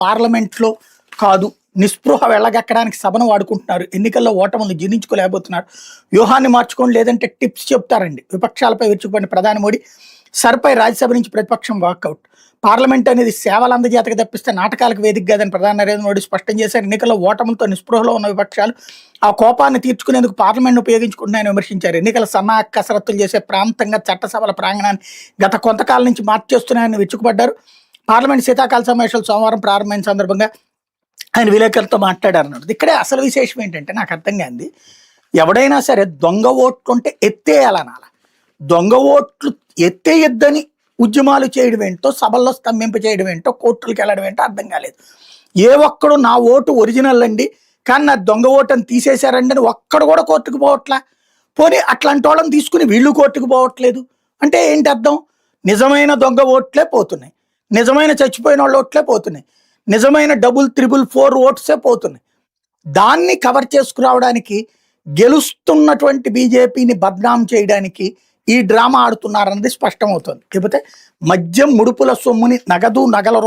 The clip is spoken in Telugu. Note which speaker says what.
Speaker 1: పార్లమెంట్లో కాదు, నిస్పృహ వెళ్ళగక్కడానికి సభను వాడుకుంటున్నారు. ఎన్నికల్లో ఓటములను జీర్ణించుకోలేకపోతున్నారు. వ్యూహాన్ని మార్చుకోండి, లేదంటే టిప్స్ చెప్తారండి. విపక్షాలపై విరుచుకుపడిన ప్రధాని మోడీ సర్పై రాజ్యసభ నుంచి ప్రతిపక్షం వాకౌట్. పార్లమెంట్ అనేది సేవల అందజేతకు తప్పిస్తే నాటకాలకు వేదిక కాదని ప్రధాని నరేంద్ర మోడీ స్పష్టం చేశారు. ఎన్నికల్లో ఓటములతో నిస్పృహలో ఉన్న విపక్షాలు ఆ కోపాన్ని తీర్చుకునేందుకు పార్లమెంట్ను ఉపయోగించుకుంటున్నాయని విమర్శించారు. ఎన్నికల సన్నాహక కసరత్తులు చేసే ప్రాంతంగా చట్టసభల ప్రాంగణాన్ని గత కొంతకాలం నుంచి మార్చేస్తున్నాయని విరుచుకుపడ్డారు. పార్లమెంట్ శీతాకాల సమావేశాలు సోమవారం ప్రారంభమైన సందర్భంగా ఆయన విలేకరులతో మాట్లాడారన్నాడు. ఇక్కడే అసలు విశేషం ఏంటంటే నాకు అర్థం కాంది, ఎవడైనా సరే దొంగ ఓట్లు ఉంటే ఎత్తేయాలనాల. దొంగ ఓట్లు ఎత్తేయద్దని ఉద్యమాలు చేయడం ఏంటో, సభల్లో స్తంభింప చేయడం ఏంటో, కోర్టులకు వెళ్ళడం ఏంటో అర్థం కాలేదు. ఏ ఒక్కడు నా ఓటు ఒరిజినల్ అండి కానీ నా దొంగ ఓటు అని తీసేశారండి అని ఒక్కడు కూడా కోర్టుకు పోవట్లా. పోనీ అట్లాంటి వాళ్ళని తీసుకుని వీళ్ళు కోర్టుకు పోవట్లేదు అంటే ఏంటి అర్థం? నిజమైన దొంగ ఓట్లే పోతున్నాయి, నిజమైన చచ్చిపోయిన వాళ్ళ ఓట్లే పోతున్నాయి, నిజమైన 344 ఓట్సే పోతున్నాయి. దాన్ని కవర్ చేసుకురావడానికి, గెలుస్తున్నటువంటి బీజేపీని బద్నాం చేయడానికి ఈ డ్రామా ఆడుతున్నారన్నది స్పష్టమవుతుంది. లేకపోతే మద్యం ముడుపుల సొమ్ముని నగదు నగల